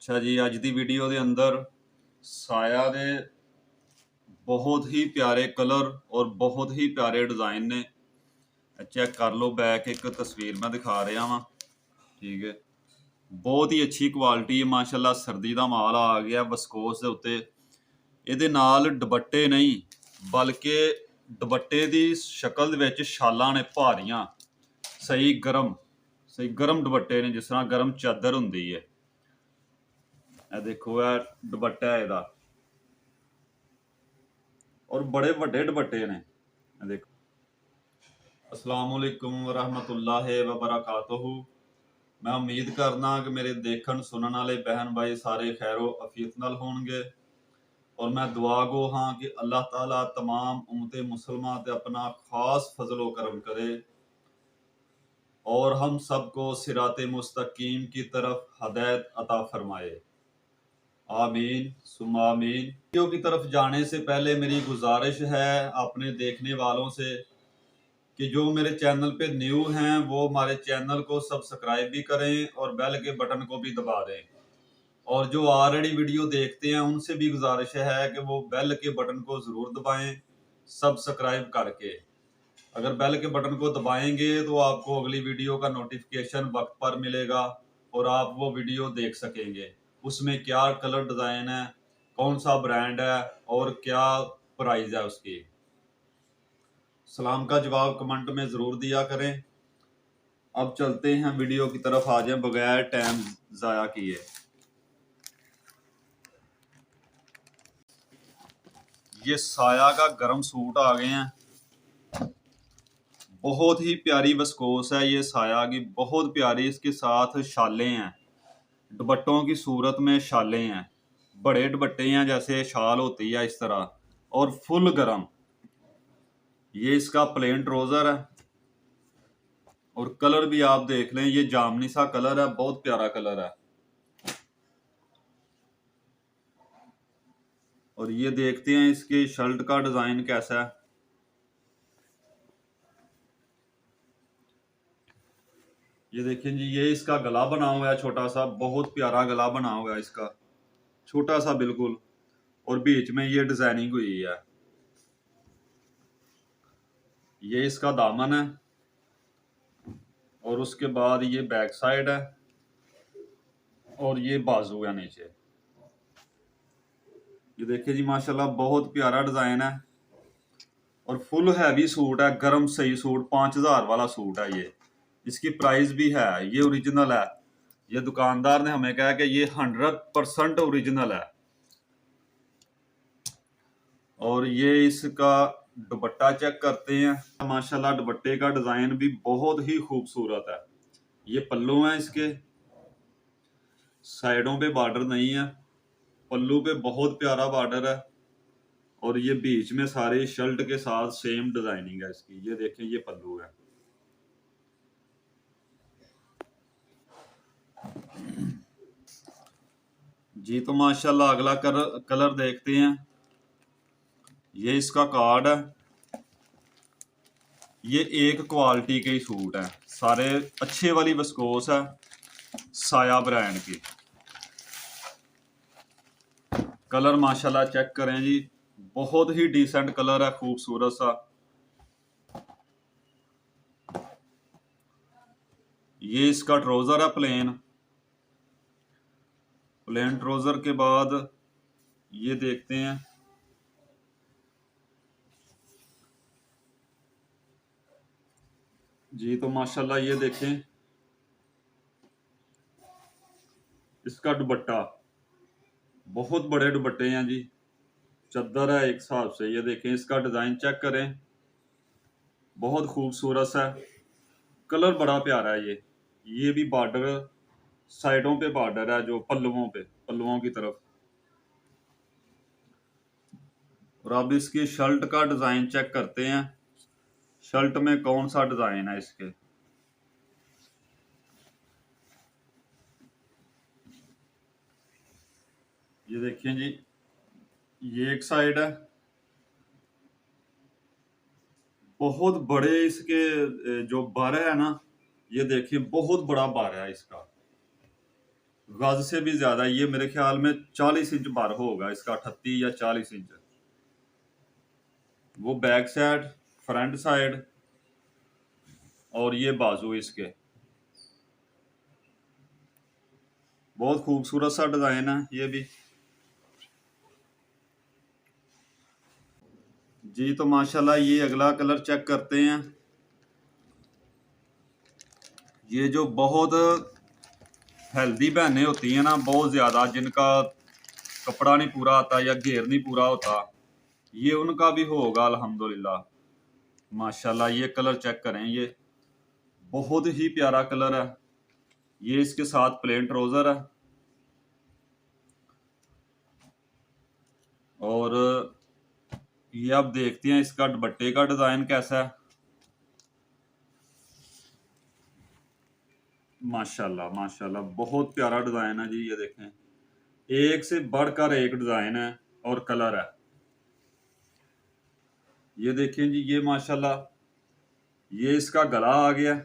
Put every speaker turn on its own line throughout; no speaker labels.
अच्छा जी, अज की वीडियो के अंदर साया दे बहुत ही प्यारे कलर और बहुत ही प्यारे डिज़ाइन ने। चेक कर लो, बैक एक तस्वीर मैं दिखा रहा वा। ठीक है, बहुत ही अच्छी क्वालिटी है माशाल्लाह। सर्दी का माल आ गया वस्कोस के उत्ते। ਇਹਦੇ ਨਾਲ दुपट्टे नहीं बल्कि दुपट्टे की शक्ल ਦੇ ਵਿੱਚ ਛਾਲਾਂ ਨੇ ਭਾਰੀਆਂ। सही गर्म दुपट्टे ने, जिस तरह गर्म चादर ਹੁੰਦੀ है। ਇਹ देखो, ਇਹ दुपट्टा है ਇਹਦਾ और बड़े ਵੱਡੇ दुपट्टे ने। ਇਹ देखो। अस्सलामुअलैकुम वरहमतुल्लाहि वबरकातुहू। मैं उम्मीद करना कि मेरे देखन सुनने वाले बहन भाई सारे खैरो अफीयत नाल होणगे और मैं दुआ गो हाँ कि अल्लाह ताला तमाम उम्मते मुसलमान ते अपना खास फजलो करम करे और हम सबको सिराते मुस्तकीम की तरफ हदायत अता फरमाए। आमीन सुम्मा आमीन। वीडियो की तरफ जाने से पहले मेरी गुजारिश है अपने देखने वालों से कि जो मेरे चैनल पे न्यू हैं वो हमारे चैनल को सब्सक्राइब भी करें और बेल के बटन को भी दबा दें। और जो ऑलरेडी वीडियो देखते हैं उनसे भी गुजारिश है कि वो बेल के बटन को ज़रूर दबाएं सब्सक्राइब करके। अगर बेल के बटन को दबाएंगे तो आपको अगली वीडियो का नोटिफिकेशन वक्त पर मिलेगा और आप वो वीडियो देख सकेंगे। उसमें क्या कलर डिज़ाइन है, कौन सा ब्रांड है और क्या प्राइस है उसकी। सलाम का जवाब कमेंट में ज़रूर दिया करें। अब चलते हैं वीडियो की तरफ, आ जाएं बगैर टाइम ज़ाया किए। ये साया का गर्म सूट आ गए हैं। बहुत ही प्यारी वस्कोस है ये साया की, बहुत प्यारी। इसके साथ शालें हैं, दुपट्टों की सूरत में शालें हैं। बड़े दुपट्टे हैं जैसे शाल होती है इस तरह, और फुल गर्म। ये इसका प्लेन ट्राउजर है और कलर भी आप देख लें, ये जामनी सा कलर है, बहुत प्यारा कलर है। और ये देखते हैं इसके शर्ट का डिजाइन कैसा है। ये देखें जी, ये इसका गला बना हुआ है छोटा सा, बहुत प्यारा गला बना हुआ है इसका, छोटा सा बिल्कुल। और बीच में ये डिजाइनिंग हुई है। ये इसका दामन है और उसके बाद ये बैक साइड है और ये बाजू है नीचे। ये देखिए जी माशाल्लाह, बहुत प्यारा डिजाइन है और फुल हैवी सूट है, गर्म सही सूट, 5000 वाला सूट है ये। इसकी प्राइस भी है, ये ओरिजिनल है। ये दुकानदार ने हमें कहा कि ये 100% ओरिजिनल है। और ये इसका दुपट्टा चेक करते हैं। माशाल्लाह दुपट्टे का डिजाइन भी बहुत ही खूबसूरत है। ये पल्लू है इसके, साइडों पे बॉर्डर नहीं है, पल्लू पे बहुत प्यारा बॉर्डर है। और ये बीच में सारे शर्ट के साथ सेम डिजाइनिंग है इसकी। ये देखें, ये पल्लू है। जी तो माशाल्लाह अगला कलर देखते हैं। ये इसका कार्ड है। ये एक क्वालिटी के ही सूट है, सारे अच्छे वाली विस्कोस है, साया ब्रांड की। कलर माशाल्लाह चेक करें जी, बहुत ही डिसेंट कलर है, खूबसूरत सा। ये इसका ट्राउजर है प्लेन ट्राउजर के बाद ये देखते हैं। जी तो माशाल्लाह ये देखें, इसका दुपट्टा बहुत बड़े दुपट्टे हैं जी, चद्दर है एक हिसाब से। ये देखें, इसका डिजाइन चेक करें, बहुत खूबसूरत सा। कलर बड़ा प्यारा है ये भी बॉर्डर साइडों पे बॉर्डर है, जो पल्लुओं की तरफ। और अब इसकी शर्ट का डिजाइन चेक करते हैं, शर्ट में कौन सा डिजाइन है इसके। ये देखिए जी, ये एक साइड है, बहुत बड़े इसके जो बार है ना, ये देखिए बहुत बड़ा बार है इसका। गज से भी ज्यादा, ये मेरे ख्याल में 40 इंच बार होगा इसका, 38 या 40 इंच। वो बैक साइड, फ्रंट साइड, और ये बाजू इसके। बहुत खूबसूरत सा डिजाइन है ये भी। जी तो माशाल्लाह ये अगला कलर चेक करते हैं। ये जो बहुत हेल्दी बहनें होती हैं ना, बहुत ज्यादा, जिनका कपड़ा नहीं पूरा आता या घेर नहीं पूरा होता, ये उनका भी होगा अल्हम्दुलिल्लाह। माशाल्लाह ये कलर चेक करें, ये बहुत ही प्यारा कलर है। ये इसके साथ प्लेन ट्राउजर है, और ये आप देखते हैं इसका दुपट्टे का डिजाइन कैसा है। माशाल्लाह माशाल्लाह बहुत प्यारा डिजाइन है जी। ये देखें, एक से बढ़कर एक डिजाइन है और कलर है। ये देखें जी, ये माशाल्लाह, ये इसका गला आ गया,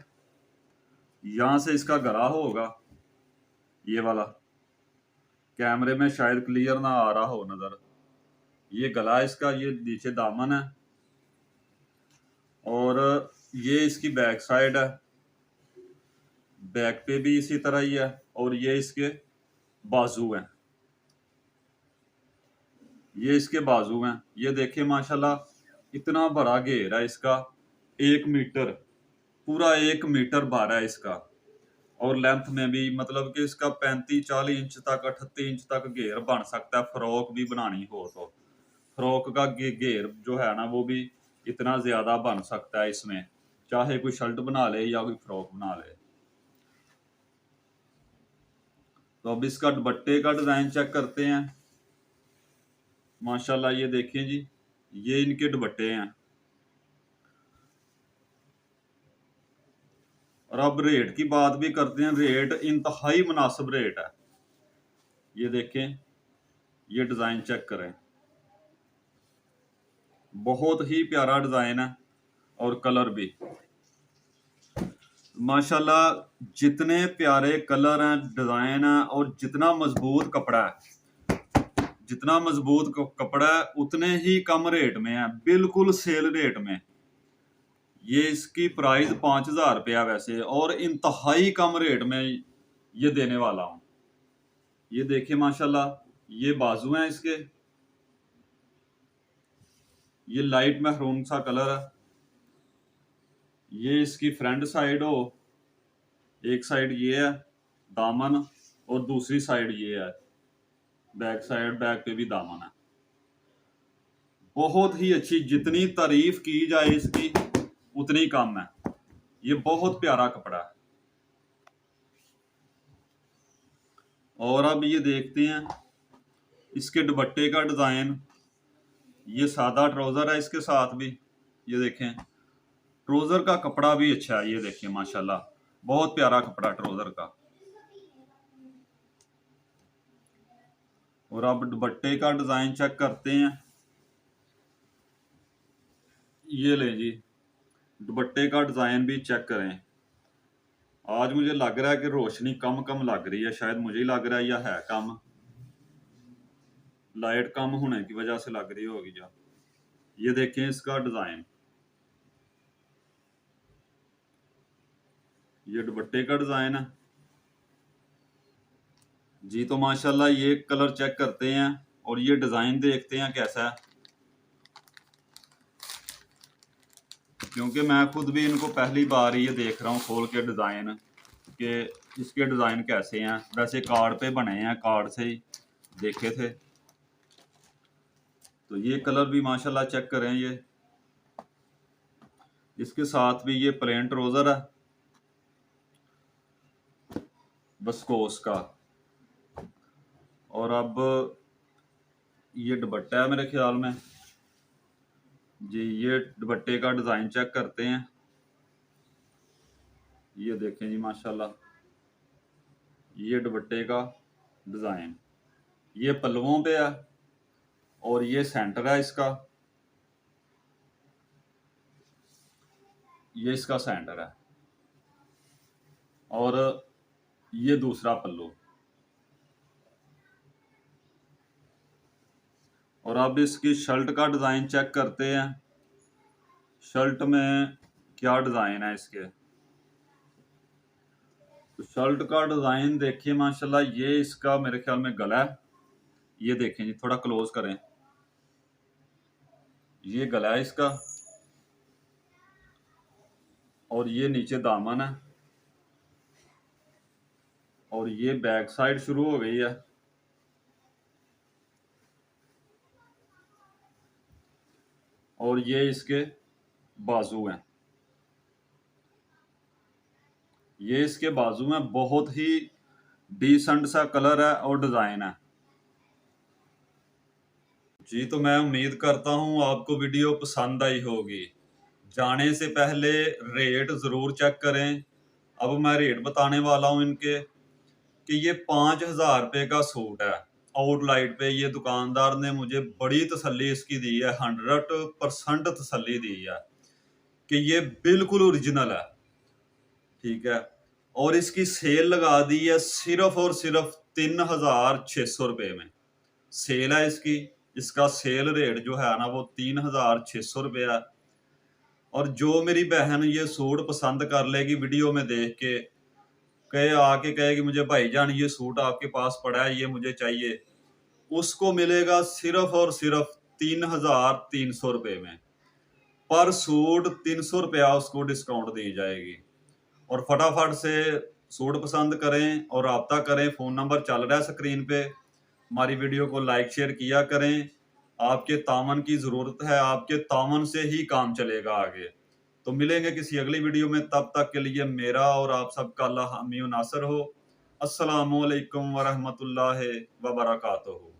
यहां से इसका गला होगा, ये वाला कैमरे में शायद क्लियर ना आ रहा हो नजर। ये गला इसका, ये नीचे दामन है, और ये इसकी बैक साइड है। बैक पे भी इसी तरह ही है, और ये इसके बाजू हैं, ये इसके बाजू हैं। ये देखिए माशाल्लाह इतना बड़ा घेर है इसका, 1 मीटर, पूरा 1 मीटर बार है इसका। और लेंथ में भी मतलब कि इसका 35-40 इंच तक, 38 इंच तक घेर बन सकता है, फ्रॉक भी बनानी हो तो। फ्रॉक का घेर जो है ना, वो भी इतना ज्यादा बन सकता है इसमें, चाहे कोई शर्ट बना ले या कोई फ्रॉक बना ले। तो अब इसका दुपट्टे का डिजाइन चेक करते हैं। माशाल्लाह ये देखिए जी, ये इनके दुपट्टे हैं। और अब रेट की बात भी करते हैं। रेट इंतहाई मुनासिब रेट है। ये देखें, ये डिजाइन चेक करें, बहुत ही प्यारा डिजाइन है, और कलर भी माशाल्लाह। जितने प्यारे कलर हैं, डिजाइन है, और जितना मजबूत कपड़ा है, जितना मजबूत कपड़ा है उतने ही कम रेट में है, बिल्कुल सेल रेट में। ये इसकी प्राइस 5,000 रुपया वैसे, और इंतहाई कम रेट में ये देने वाला हूं। ये देखिए माशाल्लाह, ये बाजू हैं इसके, ये लाइट महरून सा कलर है। ये इसकी फ्रंट साइड हो, एक साइड ये है दामन, और दूसरी साइड ये है बैक साइड। बैक पे भी दामन है। बहुत ही अच्छी, जितनी तारीफ की जाए इसकी उतनी कम है। ये बहुत प्यारा कपड़ा है। और अब ये देखते हैं इसके दुपट्टे का डिजाइन। ये सादा ट्राउजर है इसके साथ भी। ये देखें, ट्राउजर का कपड़ा भी अच्छा है। ये देखिए माशाल्लाह, बहुत प्यारा कपड़ा ट्राउजर का। और अब दुपट्टे का डिजाइन चेक करते हैं। ये ले जी, दुपट्टे का डिजाइन भी चेक करें। आज मुझे लग रहा है कि रोशनी कम कम लग रही है, शायद मुझे ही लग रहा है, या है कम, लाइट कम होने की वजह से लग रही होगी जा। ये देखें इसका डिजाइन, ये दुपट्टे का डिजाइन है जी। तो माशाल्लाह ये कलर चेक करते हैं, और ये डिजाइन देखते हैं कैसा है, क्योंकि मैं खुद भी इनको पहली बार ये देख रहा हूँ खोल के डिजाइन, कि इसके डिजाइन कैसे हैं। वैसे कार्ड पे बने हैं, कार्ड से ही देखे थे। तो ये कलर भी माशाल्लाह चेक करें। ये इसके साथ भी ये प्लेन ट्राउजर है बस्कोस का। और अब ये दुपट्टा है मेरे ख्याल में जी। ये दुपट्टे का डिजाइन चेक करते हैं। ये देखें जी माशाल्लाह, ये दुपट्टे का डिजाइन, ये पल्लवों पे है, और ये सेंटर है इसका, ये इसका सेंटर है, और ये दूसरा पल्लू। और अब इसकी शर्ट का डिज़ाइन चेक करते हैं। शर्ट में क्या डिज़ाइन है इसके। तो शर्ट का डिज़ाइन देखिए माशाल्लाह, ये इसका मेरे ख्याल में गला है। ये देखें जी, थोड़ा क्लोज करें, ये गला है इसका और ये नीचे दामन है और ये बैक साइड शुरू हो गई है और ये इसके बाजू हैं। ये इसके बाजू में बहुत ही डिसेंट सा कलर है और डिजाइन है जी। तो मैं उम्मीद करता हूँ आपको वीडियो पसंद आई होगी। जाने से पहले रेट जरूर चेक करें। अब मैं रेट बताने वाला हूँ इनके कि ये 5,000 रुपये का सूट है। आउटलाइट पे ये दुकानदार ने मुझे बड़ी तसल्ली इसकी दी है, 100% तसल्ली दी है कि ये बिल्कुल ओरिजिनल है। ठीक है, और इसकी सेल लगा दी है सिर्फ और सिर्फ 3,600 रुपये में सेल है इसकी। इसका सेल रेट जो है ना वो 3,600 रुपये है। और जो मेरी बहन ये सूट पसंद कर लेगी वीडियो में देख के, कहे आके कहेगी मुझे भाईजान ये सूट आपके पास पड़ा है, ये मुझे चाहिए, उसको मिलेगा सिर्फ और सिर्फ 3,300 रुपये में। पर सूट 300 रुपया उसको डिस्काउंट दी जाएगी। और फटाफट से सूट पसंद करें और राब्ता करें। फ़ोन नंबर चल रहा है स्क्रीन पे। हमारी वीडियो को लाइक शेयर किया करें। आपके तामन की ज़रूरत है, आपके तामन से ही काम चलेगा आगे। तो मिलेंगे किसी अगली वीडियो में, तब तक के लिए मेरा और आप सबका अल्लाह हामी नासर हो। अस्सलामु अलैकुम वरहमतुल्लाहि वबरकातुहू।